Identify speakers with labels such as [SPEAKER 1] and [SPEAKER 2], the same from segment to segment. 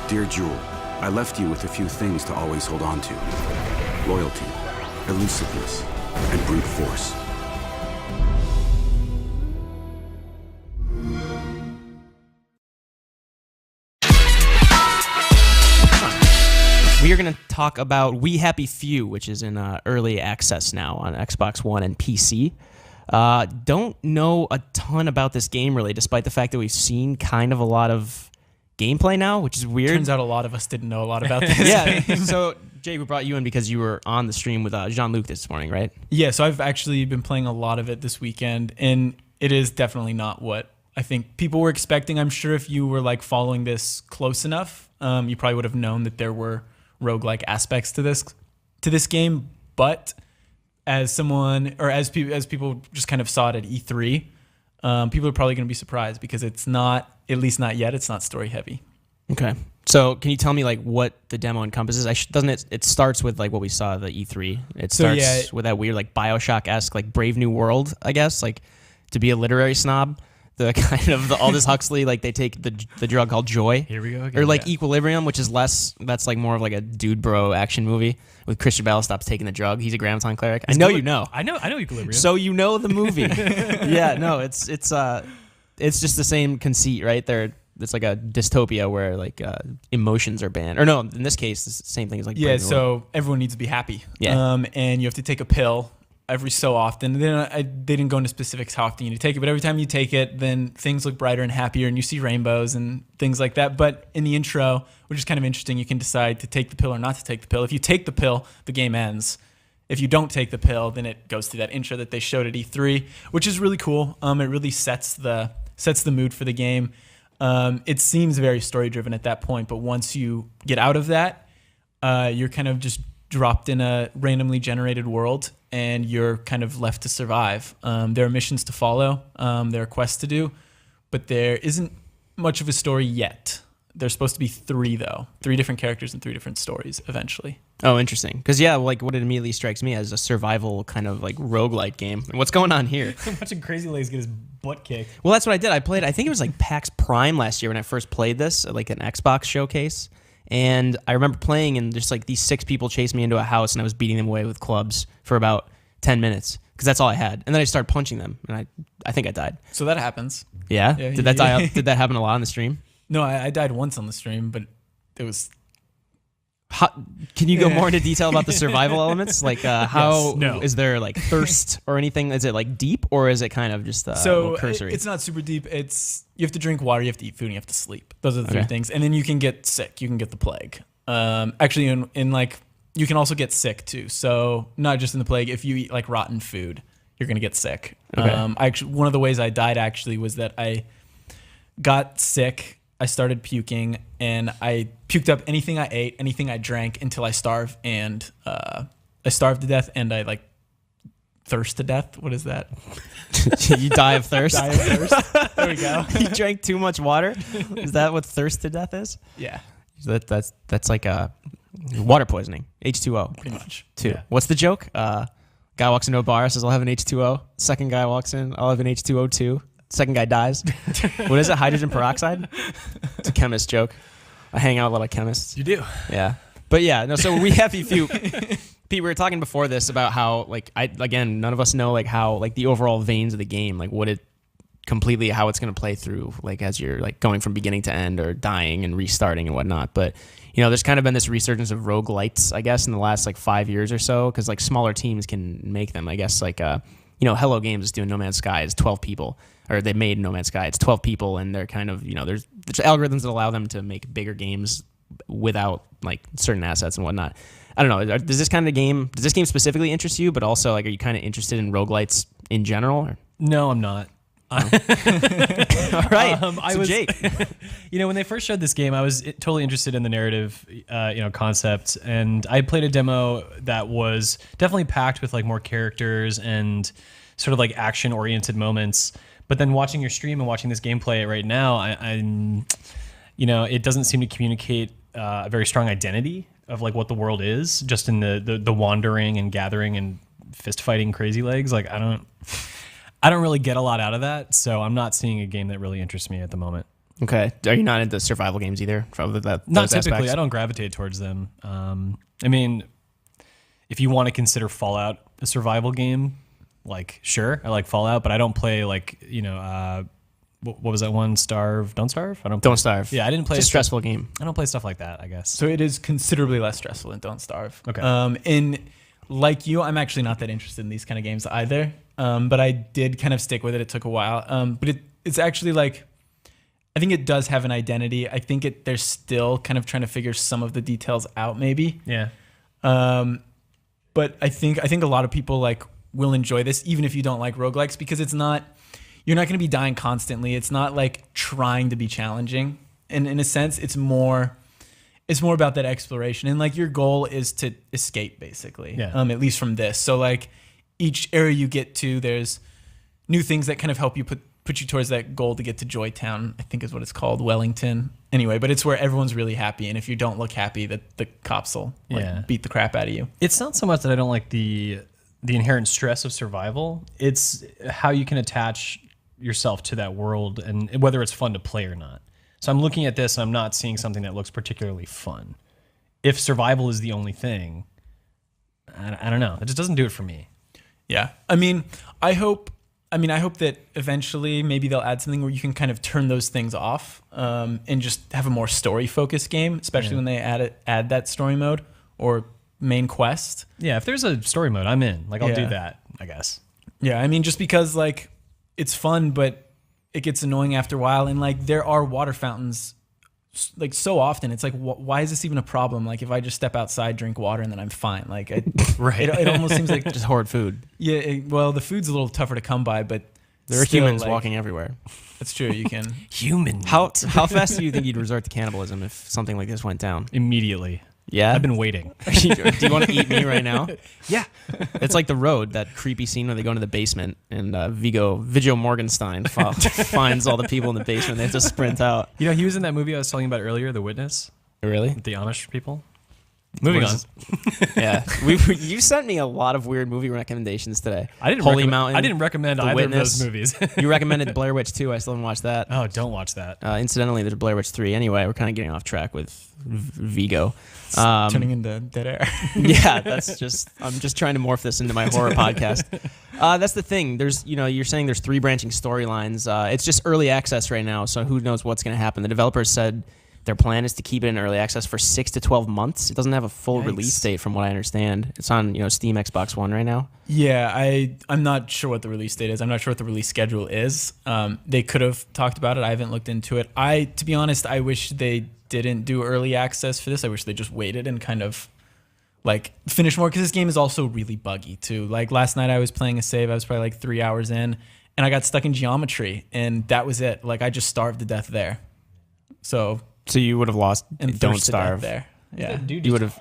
[SPEAKER 1] Dear Jewel, I left you with a few things to always hold on to. Loyalty, elusiveness, and brute force.
[SPEAKER 2] We are going to talk about We Happy Few, which is in early access now on Xbox One and PC. Don't know a ton about this game, really, despite the fact that we've seen kind of a lot of gameplay now, which is weird.
[SPEAKER 3] Turns out a lot of us didn't know a lot about this
[SPEAKER 2] Yeah,
[SPEAKER 3] game.
[SPEAKER 2] so Jay, we brought you in because you were on the stream with Jean-Luc this morning, right?
[SPEAKER 3] Yeah, so I've actually been playing a lot of it this weekend, and it is definitely not what I think people were expecting. I'm sure if you were like following this close enough, you probably would have known that there were roguelike aspects to this game, but as someone, or as people just kind of saw it at E3, people are probably going to be surprised because it's not, at least not yet, it's not story heavy.
[SPEAKER 2] Okay. So can you tell me like what the demo encompasses? Doesn't it? It starts with like what we saw at the E3. It starts with that weird like BioShock-esque like Brave New World, I guess, like to be a literary snob. The kind of Aldous Huxley, like they take the drug called Joy.
[SPEAKER 4] Here we go again.
[SPEAKER 2] Or like Equilibrium, which is less, that's like more of like a dude bro action movie with Christian Bale stops taking the drug. He's a Graviton cleric. I know you know.
[SPEAKER 4] I know Equilibrium.
[SPEAKER 2] So you know the movie. Yeah, no, it's just the same conceit, right? It's like a dystopia where like emotions are banned. Or no, in this case, it's the same thing as like
[SPEAKER 3] Yeah,
[SPEAKER 2] Brave New
[SPEAKER 3] so
[SPEAKER 2] World.
[SPEAKER 3] everyone needs to be happy.
[SPEAKER 2] Yeah.
[SPEAKER 3] And you have to take a pill every so often. They didn't go into specifics how often you take it, but every time you take it, then things look brighter and happier, and you see rainbows and things like that. But in the intro, which is kind of interesting, you can decide to take the pill or not to take the pill. If you take the pill, the game ends. If you don't take the pill, then it goes to that intro that they showed at E3, which is really cool. It really sets the mood for the game. It seems very story driven at that point, but once you get out of that, you're kind of just dropped in a randomly generated world, and you're kind of left to survive. There are missions to follow, there are quests to do, but there isn't much of a story yet. There's supposed to be 3 different characters and 3 different stories eventually.
[SPEAKER 2] Oh, interesting. Because yeah, like what it immediately strikes me as a survival kind of like roguelite game. What's going on here?
[SPEAKER 4] Watching Crazy Legs get his butt kicked.
[SPEAKER 2] Well, that's what I did. I think it was like PAX Prime last year when I first played this, at like an Xbox showcase. And I remember playing, and just like these 6 people chased me into a house, and I was beating them away with clubs for about 10 minutes because that's all I had. And then I started punching them, and I think I died.
[SPEAKER 3] So that happens.
[SPEAKER 2] Yeah? Did that die up? Did that happen a lot on the stream?
[SPEAKER 3] No, I died once on the stream, but it was...
[SPEAKER 2] Can you go more into detail about the survival elements? Like how
[SPEAKER 4] no.
[SPEAKER 2] Is there like thirst or anything? Is it like deep, or is it kind of just cursory?
[SPEAKER 3] It's not super deep. It's you have to drink water, you have to eat food, and you have to sleep. Those are the 3 things. And then you can get sick. You can get the plague. Actually, in like you can also get sick too. So not just in the plague. If you eat like rotten food, you're gonna get sick.
[SPEAKER 2] Okay.
[SPEAKER 3] One of the ways I died actually was that I got sick. I started puking, and I puked up anything I ate, anything I drank, until I starved, and I starved to death, and I like thirst to death. What is that?
[SPEAKER 2] You die of thirst?
[SPEAKER 3] Die of thirst. There we go.
[SPEAKER 2] You drank too much water? Is that what thirst to death is?
[SPEAKER 3] Yeah.
[SPEAKER 2] That's like water poisoning. H2O.
[SPEAKER 3] Pretty much.
[SPEAKER 2] Too.
[SPEAKER 3] Yeah.
[SPEAKER 2] What's the joke? Guy walks into a bar, says, I'll have an H2O. Second guy walks in, I'll have an H2O too. Second guy dies. What is it? Hydrogen peroxide? It's a chemist joke. I hang out with a lot of chemists.
[SPEAKER 4] You do.
[SPEAKER 2] Yeah. But yeah, no, so We Happy Few. Pete, we were talking before this about how, like, none of us know, like, how, like, the overall veins of the game, like, how it's going to play through, like, as you're, like, going from beginning to end or dying and restarting and whatnot. But, you know, there's kind of been this resurgence of roguelites, I guess, in the last, like, 5 years or so, because, like, smaller teams can make them. I guess, like, Hello Games is doing No Man's Sky. It's 12 people. Or they made No Man's Sky. It's 12 people, and they're kind of, there's algorithms that allow them to make bigger games without like certain assets and whatnot. I don't know. Does this game specifically interest you? But also, like, are you kind of interested in roguelites in general? Or?
[SPEAKER 4] No, I'm not.
[SPEAKER 2] All right. Jake,
[SPEAKER 4] when they first showed this game, I was totally interested in the narrative, concept, and I played a demo that was definitely packed with like more characters and sort of like action-oriented moments. But then watching your stream and watching this gameplay right now, it doesn't seem to communicate a very strong identity of like what the world is, just in the wandering and gathering and fist fighting Crazy Legs. Like I don't really get a lot out of that, so I'm not seeing a game that really interests me at the moment.
[SPEAKER 2] Okay. Are you not into survival games either? Probably that.
[SPEAKER 4] Not
[SPEAKER 2] those
[SPEAKER 4] typically.
[SPEAKER 2] aspects?
[SPEAKER 4] I don't gravitate towards them. I mean, if you want to consider Fallout a survival game, like sure, I like Fallout, but I don't play like what was that one? Don't Starve. I don't.
[SPEAKER 2] Don't Starve.
[SPEAKER 4] Yeah, I didn't play
[SPEAKER 2] It's a stressful game.
[SPEAKER 4] I don't play stuff like that, I guess.
[SPEAKER 3] So it is considerably less stressful than Don't Starve.
[SPEAKER 4] Okay.
[SPEAKER 3] And like you, I'm actually not that interested in these kind of games either. But I did kind of stick with it. It took a while. But it's actually like, I think it does have an identity. I think they're still kind of trying to figure some of the details out maybe.
[SPEAKER 4] Yeah.
[SPEAKER 3] But I think a lot of people like will enjoy this even if you don't like roguelikes, because you're not going to be dying constantly. It's not like trying to be challenging. And in a sense, it's more about that exploration. And like your goal is to escape basically.
[SPEAKER 4] Yeah.
[SPEAKER 3] At least from this. So like each area you get to, there's new things that kind of help you put you towards that goal to get to Joytown, I think is what it's called, Wellington. Anyway, but it's where everyone's really happy. And if you don't look happy, the cops will beat the crap out of you.
[SPEAKER 4] It's not so much that I don't like the inherent stress of survival. It's how you can attach yourself to that world and whether it's fun to play or not. So I'm looking at this and I'm not seeing something that looks particularly fun. If survival is the only thing, I don't know. It just doesn't do it for me.
[SPEAKER 3] Yeah. I hope that eventually maybe they'll add something where you can kind of turn those things off and just have a more story-focused game, especially when they add that story mode or main quest.
[SPEAKER 4] Yeah, if there's a story mode, I'm in. Like, I'll do
[SPEAKER 3] Yeah.
[SPEAKER 4] that, I guess.
[SPEAKER 3] Yeah, just because, like, it's fun, but it gets annoying after a while. And, like, there are water fountains, like, so often. It's like, why is this even a problem? Like, if I just step outside, drink water, and then I'm fine. Like,
[SPEAKER 4] Right.
[SPEAKER 3] it almost seems like
[SPEAKER 2] Just hoard food.
[SPEAKER 3] yeah. Well, the food's a little tougher to come by, but
[SPEAKER 2] There are
[SPEAKER 3] still,
[SPEAKER 2] humans
[SPEAKER 3] like,
[SPEAKER 2] walking everywhere.
[SPEAKER 3] That's true. You can.
[SPEAKER 4] Human.
[SPEAKER 2] How fast do you think you'd resort to cannibalism if something like this went down?
[SPEAKER 4] Immediately.
[SPEAKER 2] Yeah.
[SPEAKER 4] I've been waiting.
[SPEAKER 2] Do you want to eat me right now? Yeah. It's like The Road, that creepy scene where they go into the basement and Viggo Morgenstein finds all the people in the basement. They have to sprint out.
[SPEAKER 4] You know, he was in that movie I was telling you about earlier, The Witness,
[SPEAKER 2] Really?
[SPEAKER 4] with the Amish people. Moving
[SPEAKER 2] What
[SPEAKER 4] on.
[SPEAKER 2] is Yeah. You sent me a lot of weird movie recommendations today.
[SPEAKER 4] I didn't
[SPEAKER 2] Holy
[SPEAKER 4] recommend,
[SPEAKER 2] Mountain.
[SPEAKER 4] I didn't recommend
[SPEAKER 2] The
[SPEAKER 4] either
[SPEAKER 2] Witness.
[SPEAKER 4] of those movies.
[SPEAKER 2] You recommended Blair Witch 2. I still haven't watched that.
[SPEAKER 4] Oh, don't watch that.
[SPEAKER 2] Incidentally, there's Blair Witch 3. Anyway, we're kind of getting off track with Viggo.
[SPEAKER 3] Turning into dead air.
[SPEAKER 2] Yeah, I'm just trying to morph this into my horror podcast. That's the thing. You're saying there's 3 branching storylines. It's just early access right now, so who knows what's going to happen. The developers said their plan is to keep it in early access for 6 to 12 months. It doesn't have a full
[SPEAKER 3] Yikes.
[SPEAKER 2] release date from what I understand. It's on, Steam, Xbox One right now.
[SPEAKER 3] Yeah, I'm not sure what the release date is. I'm not sure what the release schedule is. They could have talked about it. I haven't looked into it. To be honest, I wish they didn't do early access for this. I wish they just waited and kind of like finish more, because this game is also really buggy too. Like last night I was playing a save. I was probably like 3 hours in and I got stuck in geometry and that was it. Like I just starved to death there. So
[SPEAKER 2] you would have lost
[SPEAKER 3] and
[SPEAKER 2] Don't
[SPEAKER 3] thirsted to death
[SPEAKER 2] Starve.
[SPEAKER 3] there. Yeah.
[SPEAKER 4] That dude
[SPEAKER 2] You
[SPEAKER 4] just-
[SPEAKER 2] would've-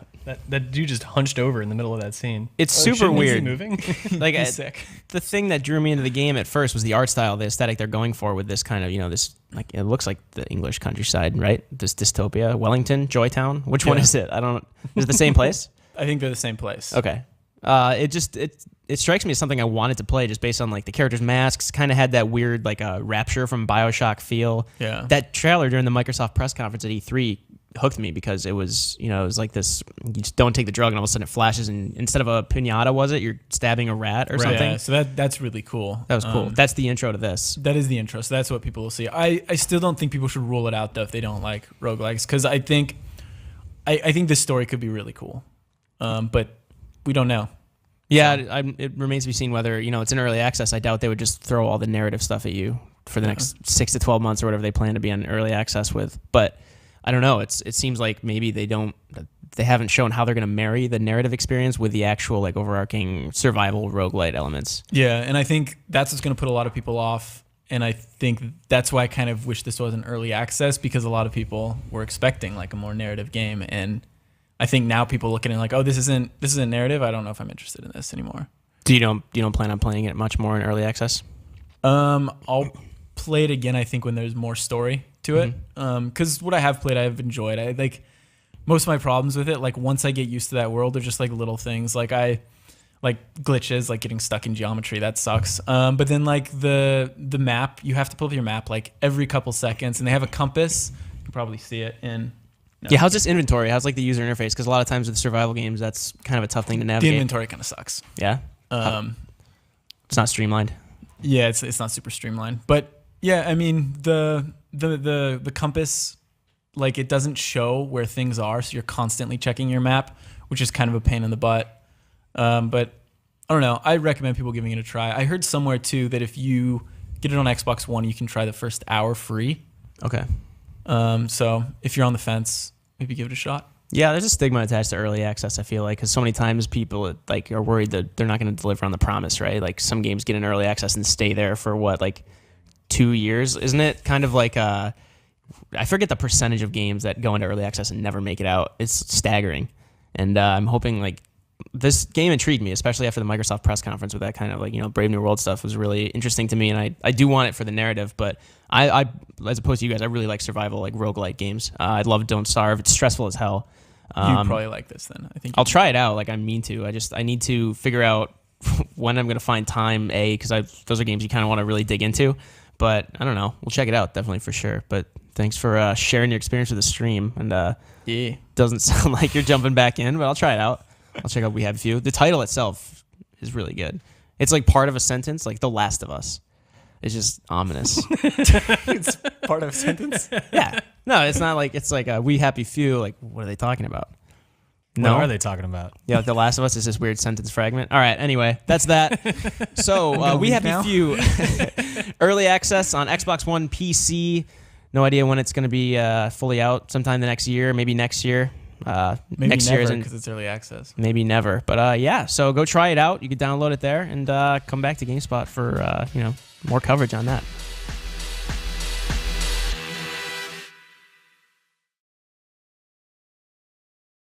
[SPEAKER 4] That dude just hunched over in the middle of that scene.
[SPEAKER 2] It's
[SPEAKER 4] Oh,
[SPEAKER 2] super
[SPEAKER 4] shouldn't he be
[SPEAKER 2] weird.
[SPEAKER 4] moving.
[SPEAKER 2] Like
[SPEAKER 3] He's sick.
[SPEAKER 2] the thing that drew me into the game at first was the art style, the aesthetic they're going for with this kind of, this, like, it looks like the English countryside, right? This dystopia, Wellington, Joytown. Which one
[SPEAKER 3] Yeah.
[SPEAKER 2] is it? Is it the same place?
[SPEAKER 3] I think they're the same place.
[SPEAKER 2] Okay. It strikes me as something I wanted to play just based on like the characters' masks. Kind of had that weird like Rapture from BioShock feel.
[SPEAKER 3] Yeah.
[SPEAKER 2] That trailer during the Microsoft press conference at E3 hooked me because it was like this. You just don't take the drug and all of a sudden it flashes and instead of a pinata, you're stabbing a rat or something.
[SPEAKER 3] Yeah, so that's really cool.
[SPEAKER 2] That was cool. That's the intro to this.
[SPEAKER 3] That is the intro, so that's what people will see. I still don't think people should rule it out though if they don't like roguelikes, because I think this story could be really cool, but we don't know.
[SPEAKER 2] Yeah, it remains to be seen whether it's in early access. I doubt they would just throw all the narrative stuff at you for the next 6 to 12 months or whatever they plan to be on early access with. But I don't know. It seems like maybe they haven't shown how they're going to marry the narrative experience with the actual like overarching survival roguelite elements.
[SPEAKER 3] Yeah, and I think that's what's going to put a lot of people off. And I think that's why I kind of wish this wasn't early access, because a lot of people were expecting like a more narrative game, and I think now people looking at it like, oh, this isn't narrative. I don't know if I'm interested in this anymore.
[SPEAKER 2] You don't plan on playing it much more in early access?
[SPEAKER 3] I'll play it again, I think, when there's more story to it. Because what I have played, I've enjoyed. I like most of my problems with it. Like once I get used to that world, they're just like little things. Like like glitches, like getting stuck in geometry. That sucks. But then like the map, you have to pull up your map like every couple seconds, and they have a compass. You can probably see it in. No,
[SPEAKER 2] Yeah, how's this inventory? How's like the user interface? Because a lot of times with survival games, that's kind of a tough thing to
[SPEAKER 3] the
[SPEAKER 2] navigate.
[SPEAKER 3] inventory kind of sucks.
[SPEAKER 2] Yeah, it's not streamlined.
[SPEAKER 3] Yeah, it's not super streamlined, but yeah, I mean the compass, like it doesn't show where things are, so you're constantly checking your map, which is kind of a pain in the butt. But I don't know. I recommend people giving it a try. I heard somewhere too that if you get it on Xbox One, you can try the first hour free.
[SPEAKER 2] Okay.
[SPEAKER 3] So if you're on the fence, maybe give it a shot.
[SPEAKER 2] Yeah, there's a stigma attached to early access, I feel like, because so many times people like are worried that they're not going to deliver on the promise, right? Like some games get in early access and stay there for what, like 2 years, isn't it? Kind of like I forget the percentage of games that go into early access and never make it out. It's staggering, and I'm hoping like this game intrigued me, especially after the Microsoft press conference with that kind of like, you know, Brave New World stuff was really interesting to me, and I do want it for the narrative, but I as opposed to you guys, I really like survival, like roguelike games. I love Don't Starve. It's stressful as hell.
[SPEAKER 3] You'd probably like this then. I think
[SPEAKER 2] I'll try it out. Like I mean to. I need to figure out when I'm going to find time. Because those are games you kind of want to really dig into. But I don't know. We'll check it out definitely for sure. But thanks for sharing your experience with the stream. And
[SPEAKER 3] yeah.
[SPEAKER 2] doesn't sound like you're jumping back in, but I'll try it out. I'll check out We Have a Few. The title itself is really good. It's like part of a sentence, like The Last of Us. It's just ominous.
[SPEAKER 3] It's part of a sentence.
[SPEAKER 2] Yeah. No, it's not like it's like a We Happy Few. Like what are they talking about?
[SPEAKER 4] What are they talking about?
[SPEAKER 2] Yeah, The Last of Us is this weird sentence fragment. All right, anyway, that's that. So We Happy
[SPEAKER 3] now?
[SPEAKER 2] Few early access on Xbox One, PC. No idea when it's going to be fully out. Sometime the next year, maybe next year.
[SPEAKER 3] Maybe
[SPEAKER 2] next year
[SPEAKER 3] never
[SPEAKER 2] isn't.
[SPEAKER 3] because it's early access.
[SPEAKER 2] Maybe never. But yeah, so go try it out. You can download it there and come back to GameSpot for more coverage on that.